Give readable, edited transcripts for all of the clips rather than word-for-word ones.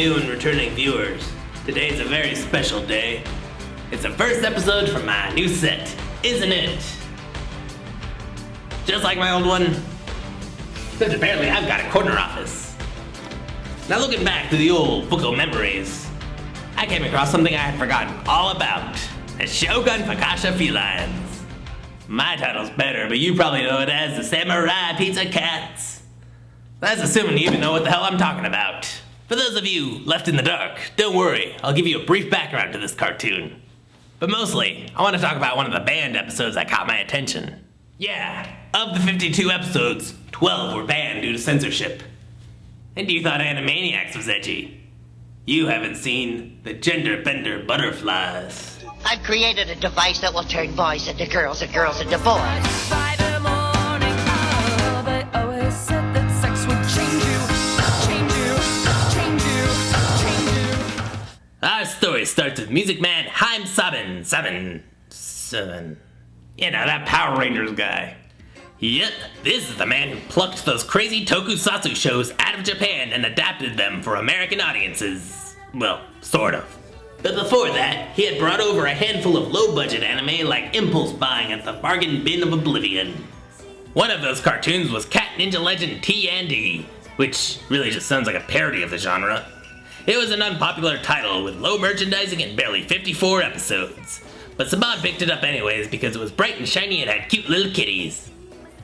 new and returning viewers. Today is a very special day. It's the first episode from my new set, isn't it? Just like my old one, except apparently I've got a corner office. Now looking back through the old book of memories, I came across something I had forgotten all about, the Shogun Fakasha Felines. My title's better, but you probably know it as the Samurai Pizza Cats. That's assuming you even know what the hell I'm talking about. For those of you left in the dark, don't worry, I'll give you a brief background to this cartoon. But mostly, I want to talk about one of the banned episodes that caught my attention. Yeah, of the 52 episodes, 12 were banned due to censorship. And you thought Animaniacs was edgy. You haven't seen the Gender Bender Butterflies. I've created a device that will turn boys into girls and girls into boys. By the morning, oh, they always said that sex would change you. Our story starts with Music Man Haim Saban. You know, that Power Rangers guy. Yep, this is the man who plucked those crazy tokusatsu shows out of Japan and adapted them for American audiences. Well, sort of. But before that, he had brought over a handful of low-budget anime like Impulse Buying at the Bargain Bin of Oblivion. One of those cartoons was Cat Ninja Legend T&D, which really just sounds like a parody of the genre. It was an unpopular title with low merchandising and barely 54 episodes. But Saban picked it up anyways because it was bright and shiny and had cute little kitties.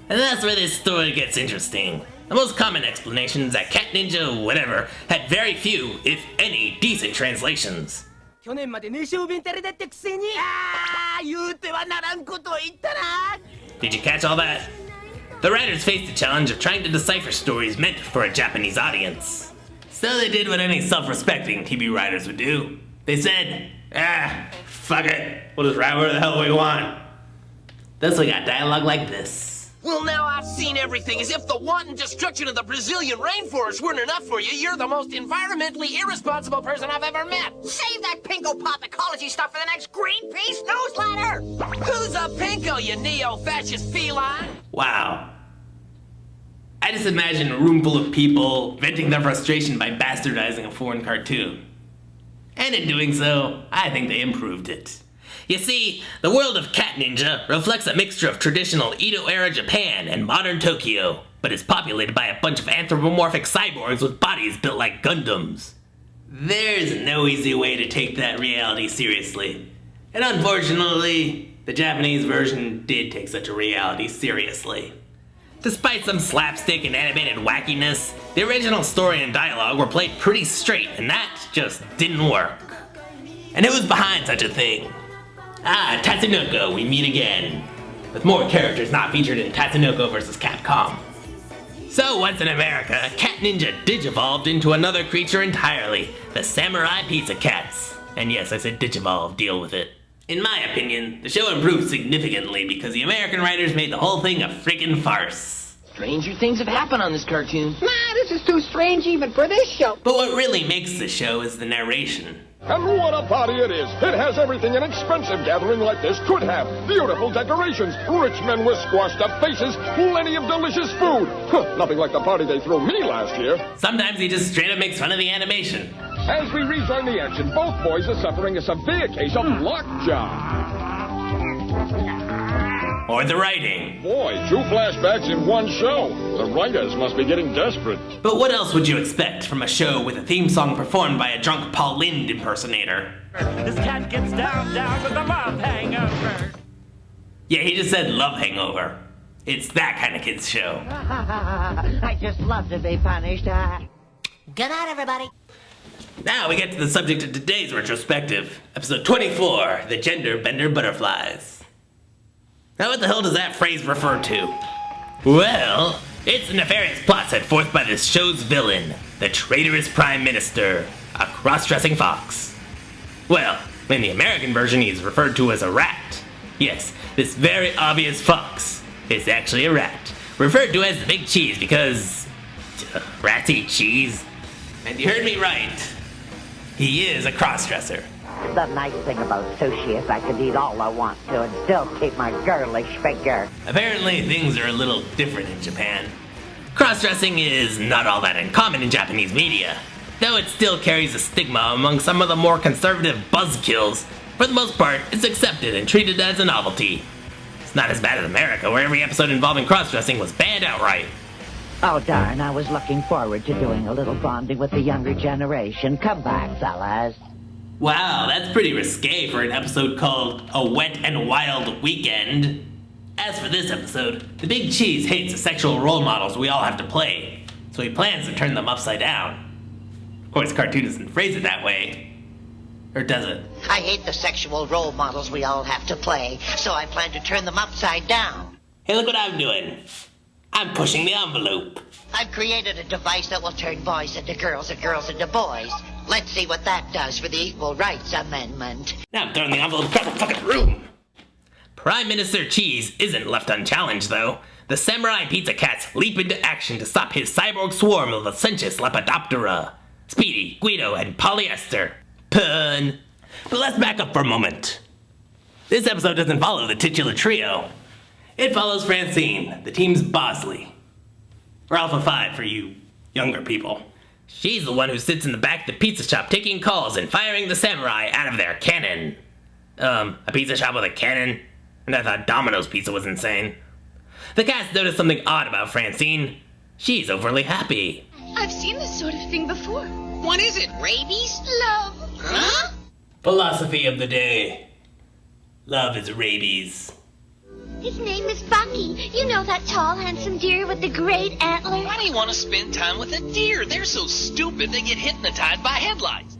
And that's where this story gets interesting. The most common explanation is that Cat Ninja whatever had very few, if any, decent translations. 去年まで寝小便垂れだったくせに言うてはならんことを言ったな Did you catch all that? The writers faced the challenge of trying to decipher stories meant for a Japanese audience. So they did what any self-respecting TV writers would do. They said, fuck it, we'll just write whatever the hell we want. Thus we got dialogue like this. Well, now I've seen everything. As if the wanton destruction of the Brazilian rainforest weren't enough for you. You're the most environmentally irresponsible person I've ever met. Save that pinko pop ecology stuff for the next Greenpeace newsletter! Who's a pinko, you neo-fascist feline? Wow. I just imagine a room full of people venting their frustration by bastardizing a foreign cartoon. And in doing so, I think they improved it. You see, the world of Cat Ninja reflects a mixture of traditional Edo-era Japan and modern Tokyo, but is populated by a bunch of anthropomorphic cyborgs with bodies built like Gundams. There's no easy way to take that reality seriously. And unfortunately, the Japanese version did take such a reality seriously. Despite some slapstick and animated wackiness, the original story and dialogue were played pretty straight, and that just didn't work. And who's behind such a thing? Tatsunoko, we meet again. With more characters not featured in Tatsunoko vs. Capcom. So once in America, Cat Ninja digivolved into another creature entirely, the Samurai Pizza Cats. And yes, I said digivolve, deal with it. In my opinion, the show improved significantly because the American writers made the whole thing a freaking farce. Stranger things have happened on this cartoon. Nah, this is too strange even for this show. But what really makes the show is the narration. And what a party it is! It has everything an expensive gathering like this could have. Beautiful decorations, rich men with squashed-up faces, plenty of delicious food. Nothing like the party they threw me last year. Sometimes he just straight up makes fun of the animation. As we rejoin the action, both boys are suffering a severe case of lockjaw. Or the writing. Boy, 2 flashbacks in one show. The writers must be getting desperate. But what else would you expect from a show with a theme song performed by a drunk Paul Lynde impersonator? This cat gets down with a love hangover. Yeah, he just said love hangover. It's that kind of kid's show. I just love to be punished. Good night, everybody. Now we get to the subject of today's retrospective. Episode 24, The Gender Bender Butterflies. Now what the hell does that phrase refer to? Well, it's the nefarious plot set forth by this show's villain, the traitorous Prime Minister, a cross-dressing fox. Well, in the American version he's referred to as a rat. Yes, this very obvious fox is actually a rat, referred to as the Big Cheese because rats eat cheese. And you heard me right. He is a cross-dresser. The nice thing about sushi is I can eat all I want to and still keep my girlish figure. Apparently, things are a little different in Japan. Cross-dressing is not all that uncommon in Japanese media. Though it still carries a stigma among some of the more conservative buzzkills, for the most part, it's accepted and treated as a novelty. It's not as bad as America, where every episode involving cross-dressing was banned outright. Oh, darn, I was looking forward to doing a little bonding with the younger generation. Come back, fellas. Wow, that's pretty risque for an episode called A Wet and Wild Weekend. As for this episode, the Big Cheese hates the sexual role models we all have to play, so he plans to turn them upside down. Of course, cartoon doesn't phrase it that way. Or does it? I hate the sexual role models we all have to play, so I plan to turn them upside down. Hey, look what I'm doing. I'm pushing the envelope. I've created a device that will turn boys into girls and girls into boys. Let's see what that does for the Equal Rights Amendment. Now I'm throwing the envelope across the fucking room. Prime Minister Cheese isn't left unchallenged, though. The Samurai Pizza Cats leap into action to stop his cyborg swarm of licentious Lepidoptera. Speedy, Guido, and Polyester. Pun. But let's back up for a moment. This episode doesn't follow the titular trio. It follows Francine, the team's Bosley. Or Alpha 5 for you younger people. She's the one who sits in the back of the pizza shop taking calls and firing the samurai out of their cannon. A pizza shop with a cannon? And I thought Domino's Pizza was insane. The cats notice something odd about Francine. She's overly happy. I've seen this sort of thing before. What is it, rabies? Love. Huh? Philosophy of the day. Love is rabies. His name is Bucky. You know that tall, handsome deer with the great antlers? Why do you want to spend time with a deer? They're so stupid they get hypnotized by headlights.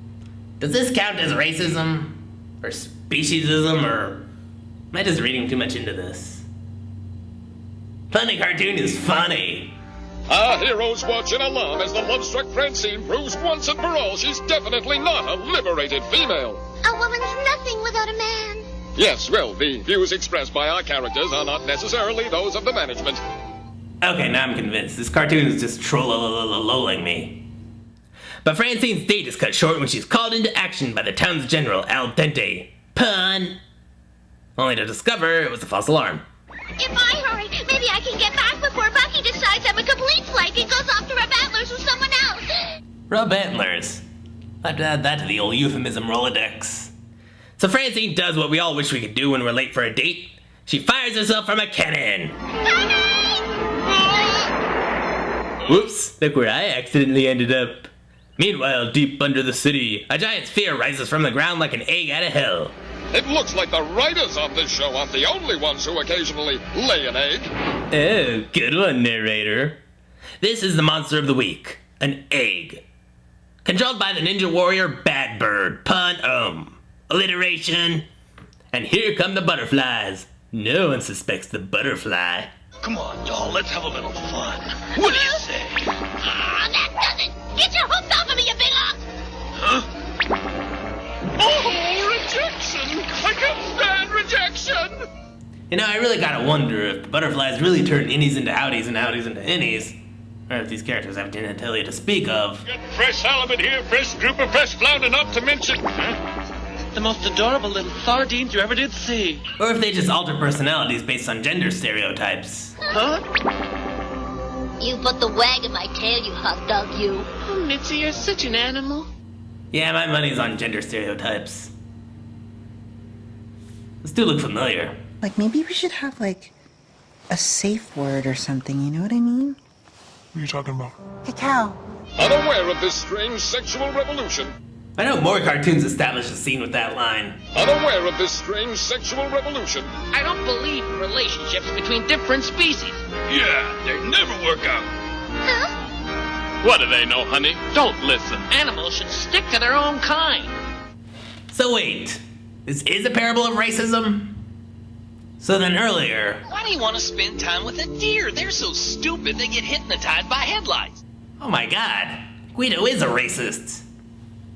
Does this count as racism? Or speciesism? Or am I just reading too much into this? Funny cartoon is funny. Our heroes watch in alarm as the love-struck Francine proves once and for all she's definitely not a liberated female. A woman's nothing without a man. Yes, well, the views expressed by our characters are not necessarily those of the management. Okay, now I'm convinced. This cartoon is just trolling me. But Francine's date is cut short when she's called into action by the town's general, Al Dente. Pun! Only to discover it was a false alarm. If I hurry, maybe I can get back before Bucky decides I'm a complete flake and goes off to rub antlers with someone else. Rub antlers. I'll have to add that to the old euphemism Rolodex. So Francine does what we all wish we could do when we're late for a date. She fires herself from a cannon. Whoops, look where I accidentally ended up. Meanwhile, deep under the city, a giant sphere rises from the ground like an egg out of hell. It looks like the writers on this show aren't the only ones who occasionally lay an egg. Oh, good one, narrator. This is the monster of the week, an egg. Controlled by the ninja warrior Bad Bird, pun alliteration. And here come the butterflies. No one suspects the butterfly. Come on, y'all, let's have a little fun. What do you say? Ah, that does it. Get your hooks off of me, you big ox. Huh? Oh, rejection! I can't stand rejection! You know, I really gotta wonder if the butterflies really turn innies into outies and outies into innies. Or if these characters have genitalia to speak of. Got fresh halibut here, fresh grouper, fresh flounder, not to mention. The most adorable little sardines you ever did see. Or if they just alter personalities based on gender stereotypes. Huh? You put the wag in my tail, you hot dog, you. Oh, Mitzi, you're such an animal. Yeah, my money's on gender stereotypes. Those do look familiar. Like, maybe we should have, like, a safe word or something, you know what I mean? What are you talking about? Cacao. Unaware of this strange sexual revolution. I know more cartoons establish a scene with that line. Unaware of this strange sexual revolution. I don't believe in relationships between different species. Yeah, they never work out. Huh? What do they know, honey? Don't listen. Animals should stick to their own kind. So wait, this is a parable of racism? So then earlier... Why do you want to spend time with a deer? They're so stupid they get hypnotized by headlights. Oh my god, Guido is a racist.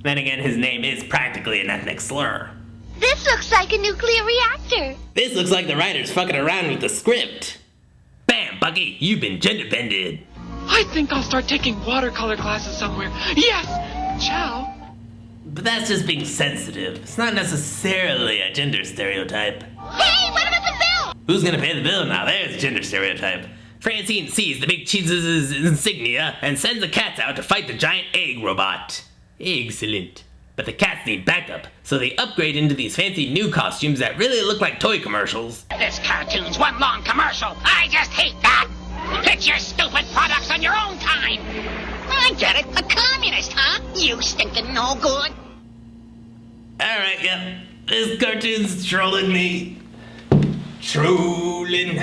Then again, his name is practically an ethnic slur. This looks like a nuclear reactor. This looks like the writers fucking around with the script. Bam, Bucky, you've been gender bended. I think I'll start taking watercolor classes somewhere. Yes! Ciao. But that's just being sensitive. It's not necessarily a gender stereotype. Hey, what about the bill? Who's gonna pay the bill now? There's gender stereotype. Francine sees the Big Cheese's insignia and sends the cats out to fight the giant egg robot. Excellent. But the cats need backup, so they upgrade into these fancy new costumes that really look like toy commercials. This cartoon's one long commercial. I just hate that. Pitch your stupid products on your own time. I get it. A communist, huh? You stinking no good. Alright, yep. This cartoon's trolling me. Trolling.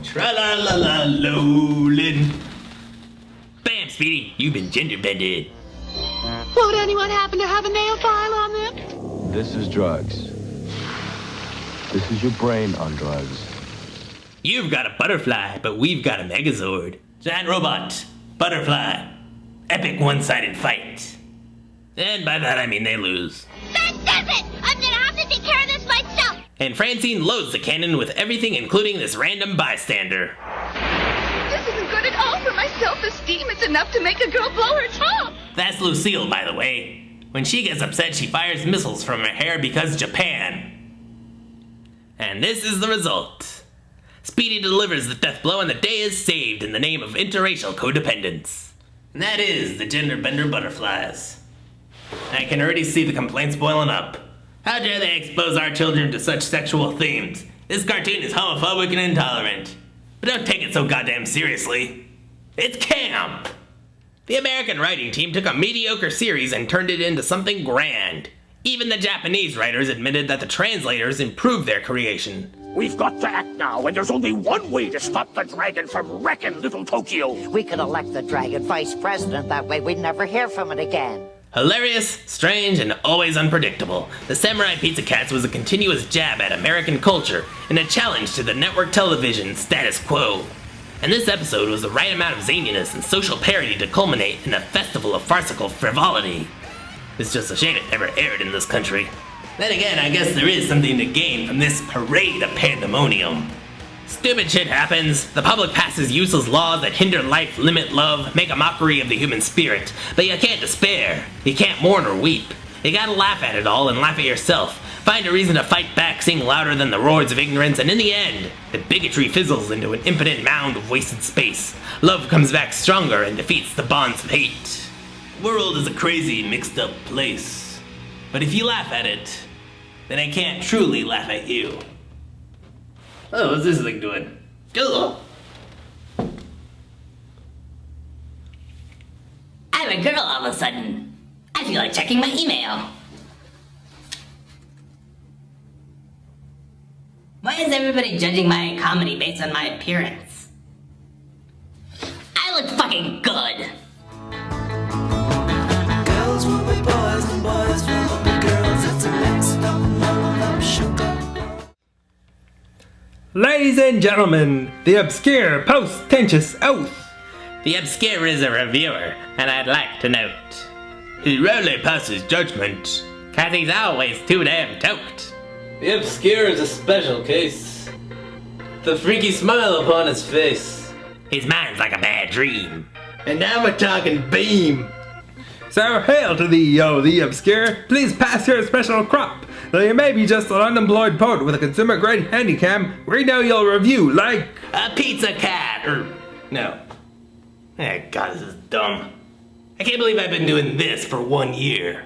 Tra-la-la-la-lolin'. Bam, Speedy, you've been gender-bended. Won't anyone happen to have a nail file on them? This is drugs. This is your brain on drugs. You've got a butterfly, but we've got a Megazord. Giant robot. Butterfly. Epic one-sided fight. And by that I mean they lose. That does it! I'm gonna have to take care of this myself! And Francine loads the cannon with everything including this random bystander. This isn't good at all for my self-esteem. It's enough to make a girl blow her top. That's Lucille, by the way. When she gets upset, she fires missiles from her hair because Japan. And this is the result. Speedy delivers the death blow and the day is saved in the name of interracial codependence. And that is the gender bender butterflies. I can already see the complaints boiling up. How dare they expose our children to such sexual themes? This cartoon is homophobic and intolerant. But don't take it so goddamn seriously. It's camp! The American writing team took a mediocre series and turned it into something grand. Even the Japanese writers admitted that the translators improved their creation. We've got to act now, and there's only one way to stop the dragon from wrecking Little Tokyo. We could elect the dragon vice president. That way we'd never hear from it again. Hilarious, strange, and always unpredictable, the Samurai Pizza Cats was a continuous jab at American culture and a challenge to the network television status quo. And this episode was the right amount of zaniness and social parody to culminate in a festival of farcical frivolity. It's just a shame it never aired in this country. Then again, I guess there is something to gain from this parade of pandemonium. Stupid shit happens, the public passes useless laws that hinder life, limit love, make a mockery of the human spirit, but you can't despair, you can't mourn or weep. You gotta laugh at it all and laugh at yourself. Find a reason to fight back, sing louder than the roars of ignorance, and in the end, the bigotry fizzles into an impotent mound of wasted space. Love comes back stronger and defeats the bonds of hate. The world is a crazy, mixed up place. But if you laugh at it, then I can't truly laugh at you. Oh, what's this thing doing? Ugh. I'm a girl all of a sudden. I feel like checking my email. Why is everybody judging my comedy based on my appearance? I look fucking good. Girls will be boys and boys will be girls. It's a mixed up world of sugar. Ladies and gentlemen, the obscure post-tentious oath. The obscure is a reviewer, and I'd like to note, he rarely passes judgment, 'cause he's always too damn toked. The obscure is a special case. The freaky smile upon his face. His mind's like a bad dream. And now we're talking beam. So hail to thee, O the obscure. Please pass your special crop. Though you may be just an unemployed poet with a consumer-grade handycam, we know you'll review like... A pizza cat, no. Oh, God, this is dumb. I can't believe I've been doing this for 1 year.